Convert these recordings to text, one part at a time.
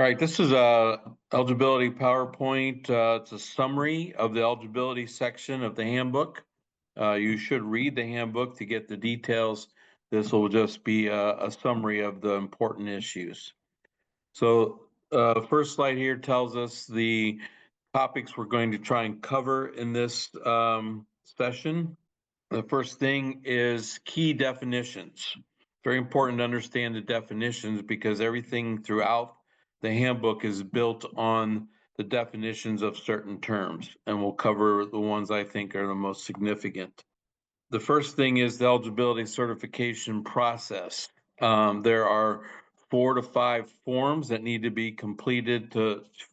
All right, this is a eligibility PowerPoint. It's a summary of the eligibility section of the handbook. You should read the handbook to get the details. This will just be a summary of the important issues. So the first slide here tells us the topics we're going to try and cover in this session. The first thing is key definitions. Very important to understand the definitions because everything throughout the handbook is built on the definitions of certain terms, and we'll cover the ones I think are the most significant. The first thing is the eligibility certification process. There are 4 to 5 forms that need to be completed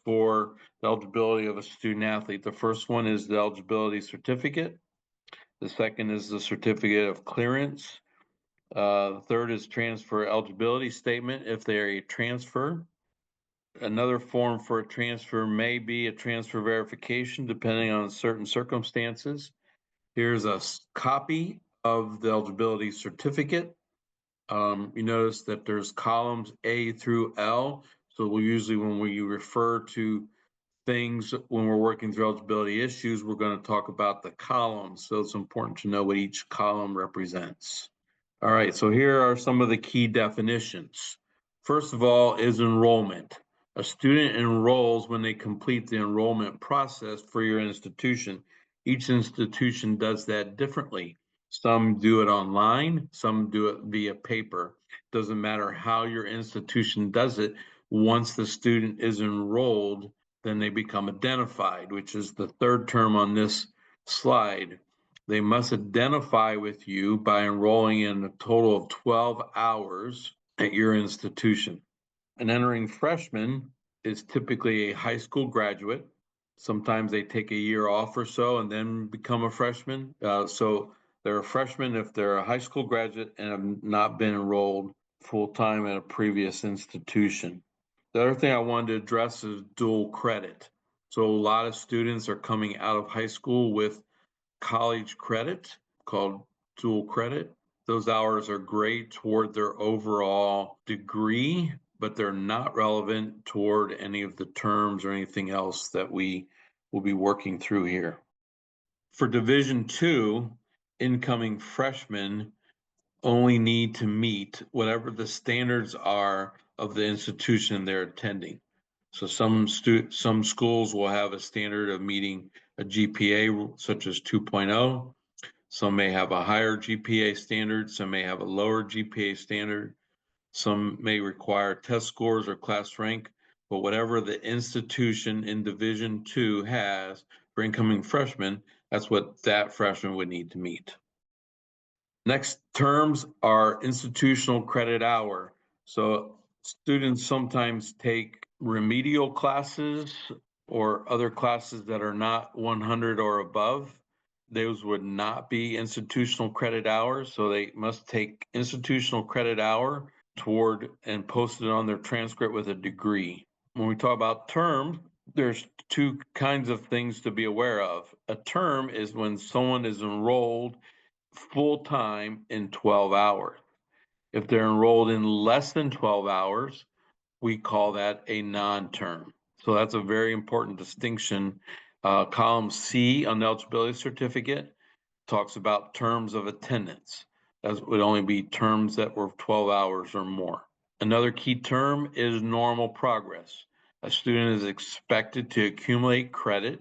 for the eligibility of a student athlete. The first one is the eligibility certificate. The second is the certificate of clearance. The third is transfer eligibility statement if they are a transfer. Another form for a transfer may be a transfer verification depending on certain circumstances. Here's a copy of the eligibility certificate. You notice that there's columns A through L. So we usually, when we refer to things when we're working through eligibility issues, we're going to talk about the columns. So it's important to know what each column represents. All right, so here are some of the key definitions. First of all is enrollment. A student enrolls when they complete the enrollment process for your institution. Each institution does that differently. Some do it online, some do it via paper. Doesn't matter how your institution does it. Once the student is enrolled, then they become identified, which is the third term on this slide. They must identify with you by enrolling in a total of 12 hours at your institution. An entering freshman is typically a high school graduate. Sometimes they take a year off or so and then become a freshman. So they're a freshman if they're a high school graduate and have not been enrolled full-time at a previous institution. The other thing I wanted to address is dual credit. So a lot of students are coming out of high school with college credit called dual credit. Those hours are great toward their overall degree, but they're not relevant toward any of the terms or anything else that we will be working through here. For Division II, incoming freshmen only need to meet whatever the standards are of the institution they're attending. So some schools will have a standard of meeting a GPA such as 2.0. Some may have a higher GPA standard, some may have a lower GPA standard. Some may require test scores or class rank, but whatever the institution in Division II has for incoming freshmen, that's what that freshman would need to meet. Next terms are institutional credit hour. So students sometimes take remedial classes or other classes that are not 100 or above. Those would not be institutional credit hours. So they must take institutional credit hour toward and post it on their transcript with a degree. When we talk about terms, there's two kinds of things to be aware of. A term is when someone is enrolled full-time in 12 hours. If they're enrolled in less than 12 hours, we call that a non-term. So that's a very important distinction. Column C on the eligibility certificate talks about terms of attendance. That would only be terms that were 12 hours or more. Another key term is normal progress. A student is expected to accumulate credit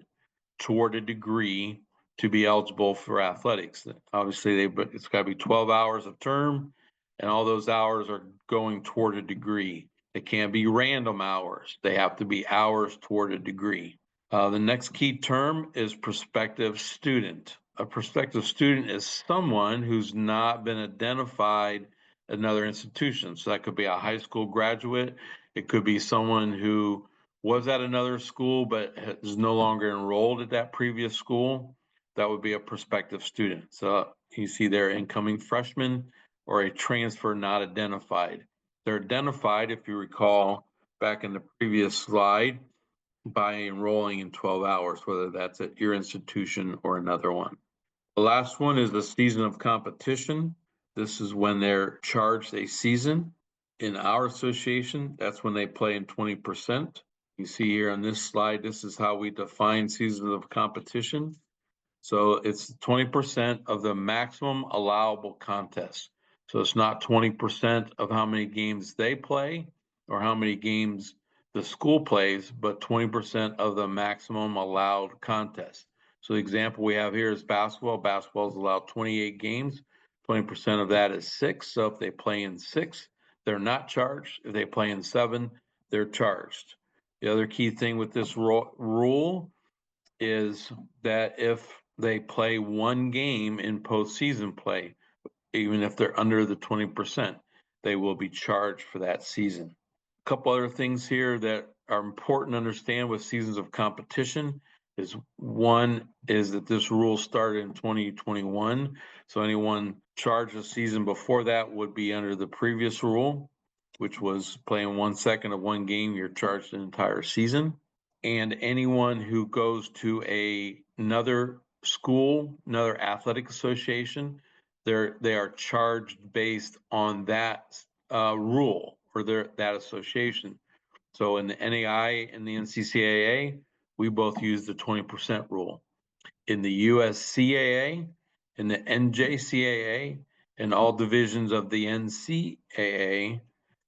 toward a degree to be eligible for athletics. Obviously, it's got to be 12 hours of term, and all those hours are going toward a degree. They can't be random hours. They have to be hours toward a degree. The next key term is prospective student. A prospective student is someone who's not been identified at another institution. So that could be a high school graduate. It could be someone who was at another school but is no longer enrolled at that previous school. That would be a prospective student. So you see there, incoming freshman or a transfer not identified. They're identified, if you recall back in the previous slide, by enrolling in 12 hours, whether that's at your institution or another one. The last one is the season of competition. This is when they're charged a season. In our association, that's when they play in 20%. You see here on this slide, this is how we define seasons of competition. So it's 20% of the maximum allowable contest. So it's not 20% of how many games they play or how many games the school plays, but 20% of the maximum allowed contest. So the example we have here is basketball. Basketball is allowed 28 games. 20% of that is 6. So if they play in 6, they're not charged. If they play in 7, they're charged. The other key thing with this rule is that if they play one game in postseason play, even if they're under the 20%, they will be charged for that season. A couple other things here that are important to understand with seasons of competition is one is that this rule started in 2021. So anyone charged a season before that would be under the previous rule, which was playing 1 second of one game, you're charged an entire season. And anyone who goes to another school, another athletic association, they are charged based on that rule or that association. So in the NAI and the NCCAA, we both use the 20% rule. In the USCAA, in the NJCAA, and all divisions of the NCAA,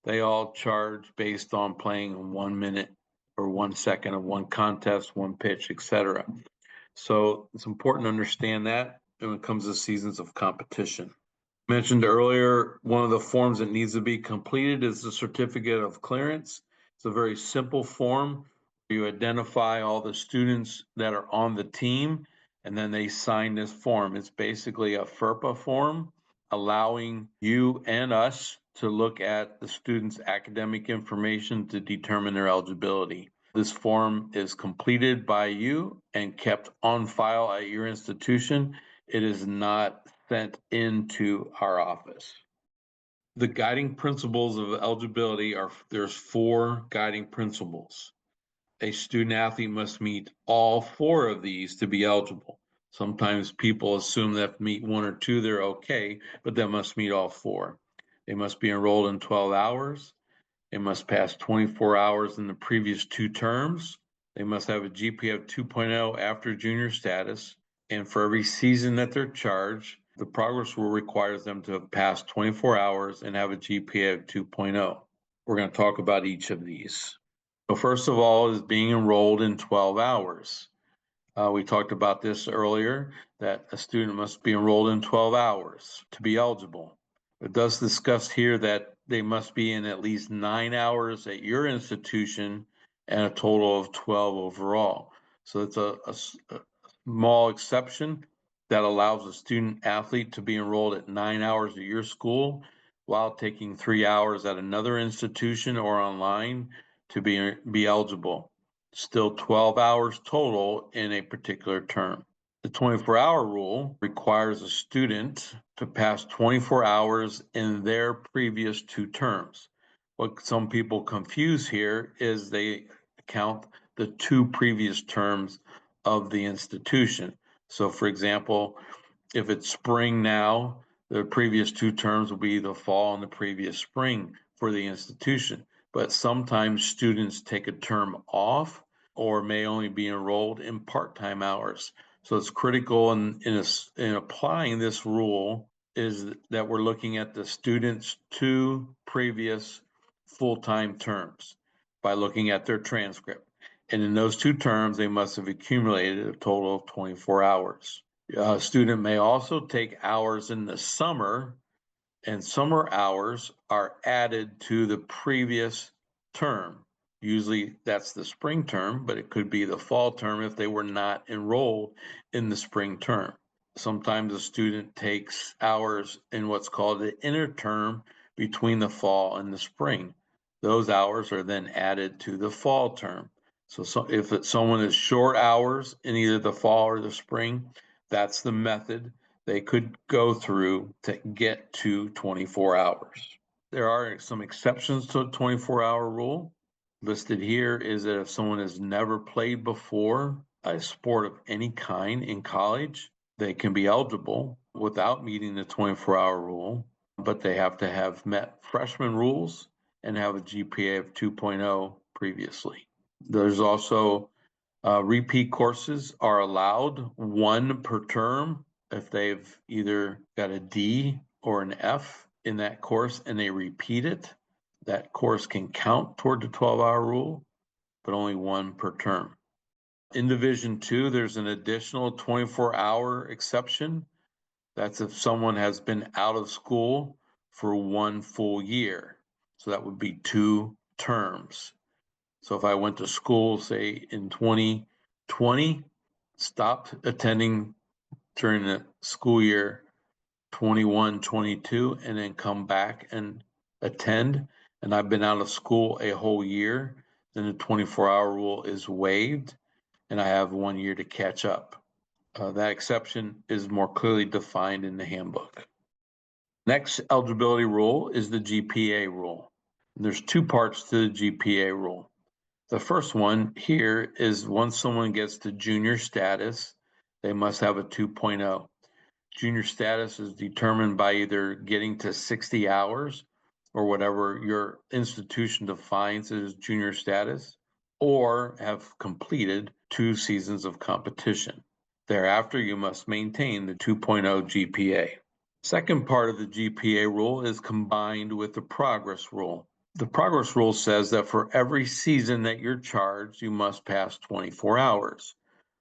they all charge based on playing 1 minute or 1 second of one contest, one pitch, etc. So it's important to understand that when it comes to seasons of competition. Mentioned earlier, one of the forms that needs to be completed is the certificate of clearance. It's a very simple form. You identify all the students that are on the team, and then they sign this form. It's basically a FERPA form, allowing you and us to look at the student's academic information to determine their eligibility. This form is completed by you and kept on file at your institution. It is not sent into our office. The guiding principles of eligibility there's 4 guiding principles. A student athlete must meet all 4 of these to be eligible. Sometimes people assume that if meet 1 or 2, they're okay, but they must meet all 4. They must be enrolled in 12 hours. They must pass 24 hours in the previous 2 terms. They must have a GPA of 2.0 after junior status. And for every season that they're charged, the progress rule requires them to have passed 24 hours and have a GPA of 2.0. We're going to talk about each of these. So first of all is being enrolled in 12 hours. We talked about this earlier, that a student must be enrolled in 12 hours to be eligible. It does discuss here that they must be in at least 9 hours at your institution and a total of 12 overall. So it's a small exception that allows a student athlete to be enrolled at 9 hours at your school while taking 3 hours at another institution or online to be eligible. Still 12 hours total in a particular term. The 24-hour rule requires a student to pass 24 hours in their previous 2 terms. What some people confuse here is they count the 2 previous terms of the institution. So for example, if it's spring now, the previous 2 terms will be the fall and the previous spring for the institution. But sometimes students take a term off or may only be enrolled in part-time hours. So it's critical in applying this rule is that we're looking at the students' 2 previous full-time terms by looking at their transcript. And in those 2 terms, they must have accumulated a total of 24 hours. A student may also take hours in the summer, and summer hours are added to the previous term. Usually that's the spring term, but it could be the fall term if they were not enrolled in the spring term. Sometimes a student takes hours in what's called the interterm between the fall and the spring. Those hours are then added to the fall term. So if someone is short hours in either the fall or the spring, that's the method they could go through to get to 24 hours. There are some exceptions to the 24-hour rule. Listed here is that if someone has never played before a sport of any kind in college, they can be eligible without meeting the 24-hour rule, but they have to have met freshman rules and have a GPA of 2.0 previously. There's also repeat courses are allowed, 1 per term. If they've either got a D or an F in that course and they repeat it, that course can count toward the 12-hour rule, but only 1 per term. In Division 2, there's an additional 24-hour exception. That's if someone has been out of school for 1 full year. So that would be 2 terms. So if I went to school, say in 2020, stopped attending during the school year 21, 22, and then come back and attend, and I've been out of school a whole year, then the 24-hour rule is waived, and I have 1 year to catch up. That exception is more clearly defined in the handbook. Next eligibility rule is the GPA rule. There's 2 parts to the GPA rule. The first one here is once someone gets to junior status, they must have a 2.0. Junior status is determined by either getting to 60 hours or whatever your institution defines as junior status, or have completed 2 seasons of competition. Thereafter, you must maintain the 2.0 GPA. Second part of the GPA rule is combined with the progress rule. The progress rule says that for every season that you're charged, you must pass 24 hours.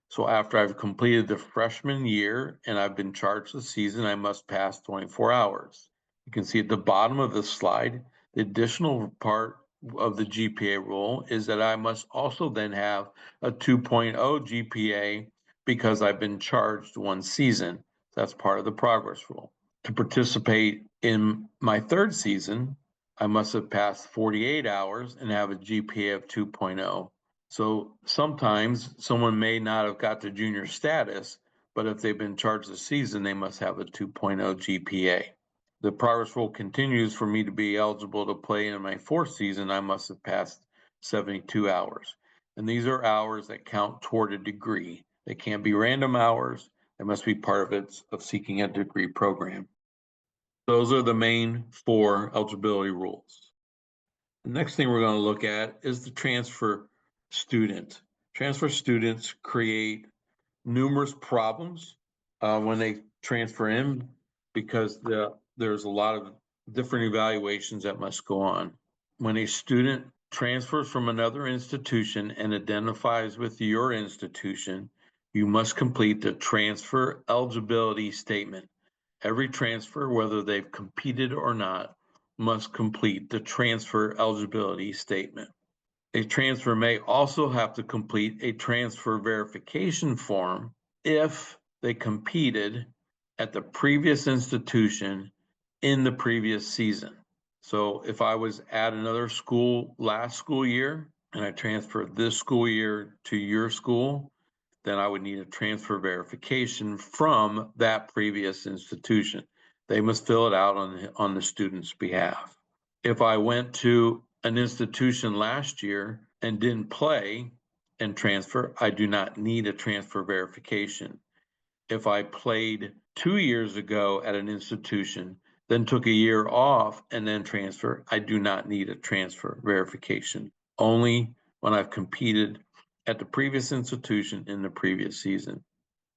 So after I've completed the freshman year and I've been charged the season, I must pass 24 hours. You can see at the bottom of this slide, the additional part of the GPA rule is that I must also then have a 2.0 GPA because I've been charged 1 season. That's part of the progress rule. To participate in my 3rd season, I must have passed 48 hours and have a GPA of 2.0. So sometimes someone may not have got to junior status, but if they've been charged a season, they must have a 2.0 GPA. The progress rule continues. For me to be eligible to play in my 4th season, I must have passed 72 hours. And these are hours that count toward a degree. They can't be random hours. They must be part of seeking a degree program. Those are the main 4 eligibility rules. The next thing we're going to look at is the transfer student. Transfer students create numerous problems when they transfer in because there's a lot of different evaluations that must go on. When a student transfers from another institution and identifies with your institution, you must complete the transfer eligibility statement. Every transfer, whether they've competed or not, must complete the transfer eligibility statement. A transfer may also have to complete a transfer verification form if they competed at the previous institution in the previous season. So if I was at another school last school year and I transferred this school year to your school, then I would need a transfer verification from that previous institution. They must fill it out on the student's behalf. If I went to an institution last year and didn't play and transfer, I do not need a transfer verification. If I played 2 years ago at an institution, then took a year off and then transfer, I do not need a transfer verification. Only when I've competed at the previous institution in the previous season.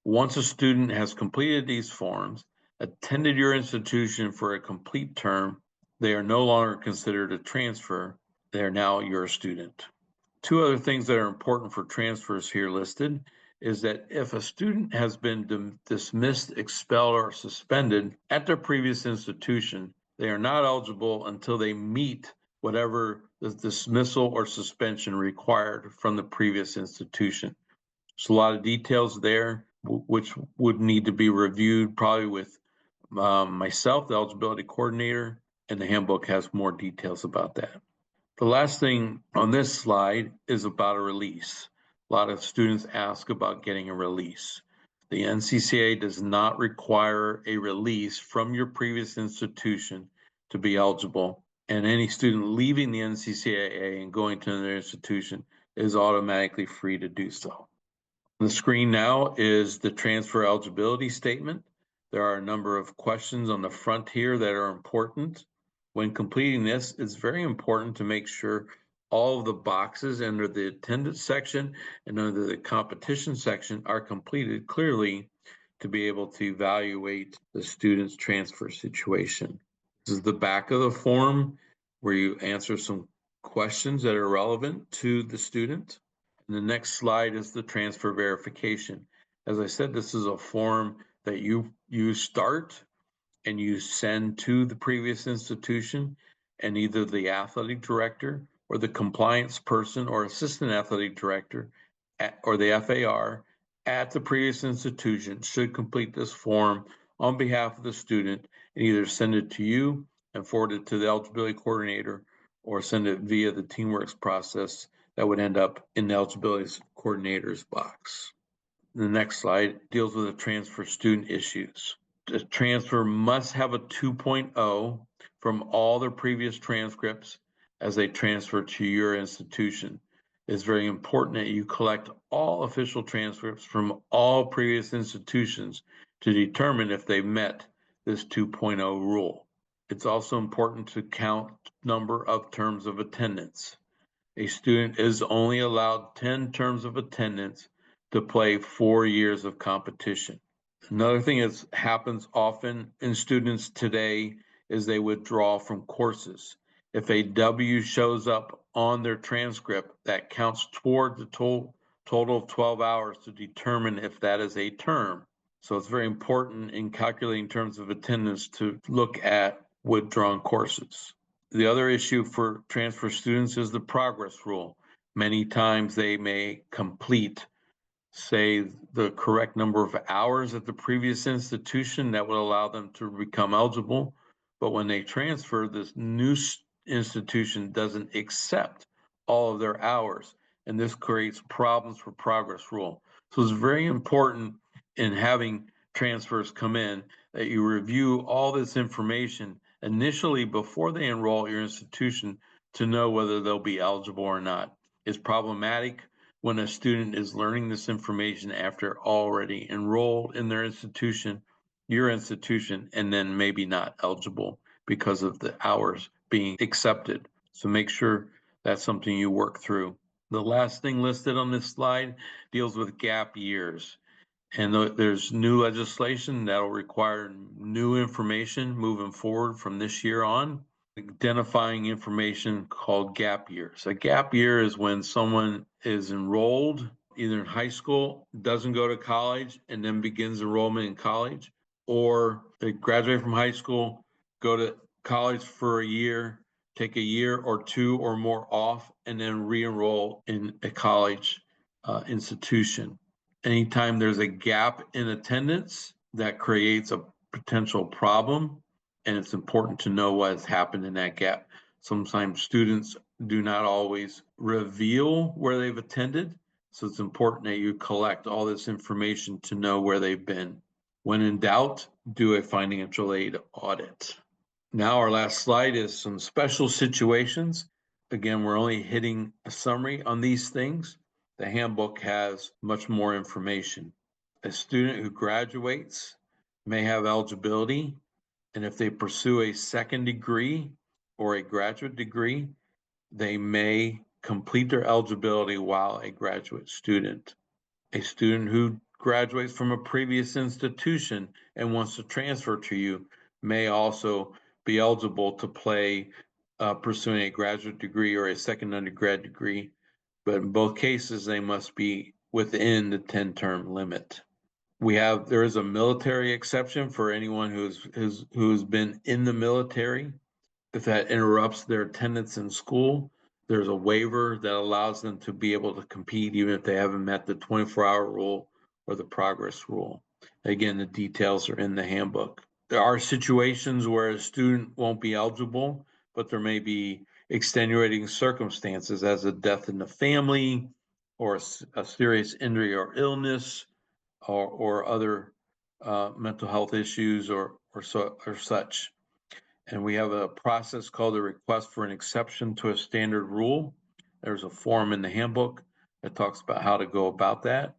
Once a student has completed these forms, attended your institution for a complete term, they are no longer considered a transfer. They are now your student. 2 other things that are important for transfers here listed is that if a student has been dismissed, expelled, or suspended at their previous institution, they are not eligible until they meet whatever the dismissal or suspension required from the previous institution. There's a lot of details there, which would need to be reviewed probably with myself, the eligibility coordinator, and the handbook has more details about that. The last thing on this slide is about a release. A lot of students ask about getting a release. The NCCA does not require a release from your previous institution to be eligible, and any student leaving the NCCA and going to another institution is automatically free to do so. On the screen now is the transfer eligibility statement. There are a number of questions on the front here that are important. When completing this, it's very important to make sure all of the boxes under the attendance section and under the competition section are completed clearly to be able to evaluate the student's transfer situation. This is the back of the form where you answer some questions that are relevant to the student. And the next slide is the transfer verification. As I said, this is a form that you start and you send to the previous institution, and either the athletic director or the compliance person or assistant athletic director or the FAR at the previous institution should complete this form on behalf of the student and either send it to you and forward it to the eligibility coordinator or send it via the TeamWorks process that would end up in the eligibility coordinator's box. The next slide deals with the transfer student issues. The transfer must have a 2.0 from all their previous transcripts as they transfer to your institution. It's very important that you collect all official transcripts from all previous institutions to determine if they've met this 2.0 rule. It's also important to count number of terms of attendance. A student is only allowed 10 terms of attendance to play 4 years of competition. Another thing that happens often in students today is they withdraw from courses. If a W shows up on their transcript, that counts toward the total of 12 hours to determine if that is a term. So it's very important in calculating terms of attendance to look at withdrawn courses. The other issue for transfer students is the progress rule. Many times they may complete, say, the correct number of hours at the previous institution that would allow them to become eligible. But when they transfer, this new institution doesn't accept all of their hours. And this creates problems for progress rule. So it's very important in having transfers come in that you review all this information initially before they enroll at your institution to know whether they'll be eligible or not. It's problematic when a student is learning this information after already enrolled in their institution, your institution, and then maybe not eligible because of the hours being accepted. So make sure that's something you work through. The last thing listed on this slide deals with gap years. And there's new legislation that'll require new information moving forward from this year on, identifying information called gap years. A gap year is when someone is enrolled either in high school, doesn't go to college, and then begins enrollment in college, or they graduate from high school, go to college for a year, take a year or two or more off, and then re-enroll in a college institution. Anytime there's a gap in attendance, that creates a potential problem, and it's important to know what has happened in that gap. Sometimes students do not always reveal where they've attended, so it's important that you collect all this information to know where they've been. When in doubt, do a financial aid audit. Now our last slide is some special situations. Again, we're only hitting a summary on these things. The handbook has much more information. A student who graduates may have eligibility, and if they pursue a second degree or a graduate degree, they may complete their eligibility while a graduate student. A student who graduates from a previous institution and wants to transfer to you may also be eligible to play pursuing a graduate degree or a second undergrad degree, but in both cases, they must be within the 10-term limit. There is a military exception for anyone who's been in the military. If that interrupts their attendance in school, there's a waiver that allows them to be able to compete even if they haven't met the 24-hour rule or the progress rule. Again, the details are in the handbook. There are situations where a student won't be eligible, but there may be extenuating circumstances as a death in the family or a serious injury or illness or other mental health issues or such. And we have a process called a request for an exception to a standard rule. There's a form in the handbook that talks about how to go about that.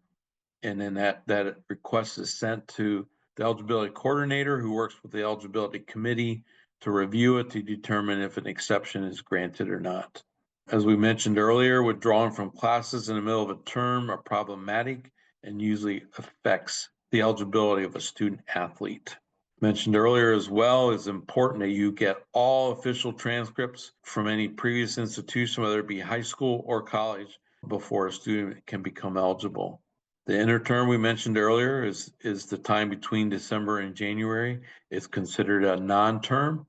And then that request is sent to the eligibility coordinator who works with the eligibility committee to review it to determine if an exception is granted or not. As we mentioned earlier, withdrawing from classes in the middle of a term are problematic and usually affects the eligibility of a student athlete. Mentioned earlier as well, it's important that you get all official transcripts from any previous institution, whether it be high school or college, before a student can become eligible. The interterm we mentioned earlier is the time between December and January. It's considered a non-term,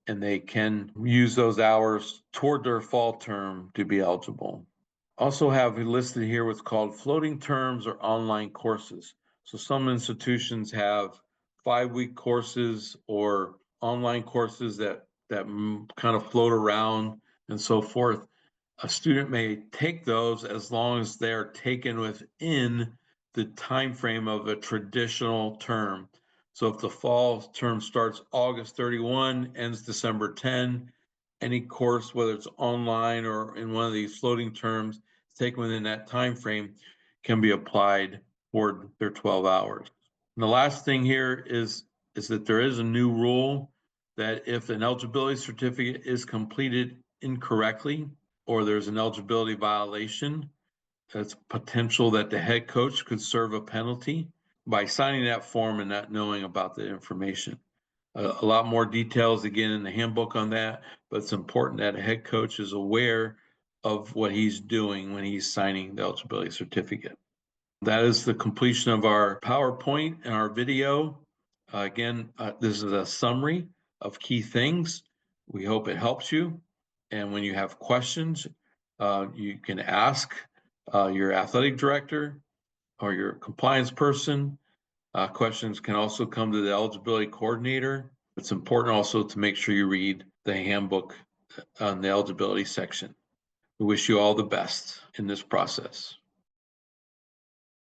and they can use those hours toward their fall term to be eligible. Also have listed here what's called floating terms or online courses. So some institutions have 5-week courses or online courses that kind of float around and so forth. A student may take those as long as they're taken within the time frame of a traditional term. So if the fall term starts August 31, ends December 10, any course, whether it's online or in one of these floating terms, taken within that time frame, can be applied toward their 12 hours. And the last thing here is that there is a new rule that if an eligibility certificate is completed incorrectly or there's an eligibility violation, that's potential that the head coach could serve a penalty by signing that form and not knowing about the information. A lot more details again in the handbook on that, but it's important that a head coach is aware of what he's doing when he's signing the eligibility certificate. That is the completion of our PowerPoint and our video. Again, this is a summary of key things. We hope it helps you. And when you have questions, you can ask your athletic director or your compliance person. Questions can also come to the eligibility coordinator. It's important also to make sure you read the handbook on the eligibility section. We wish you all the best in this process.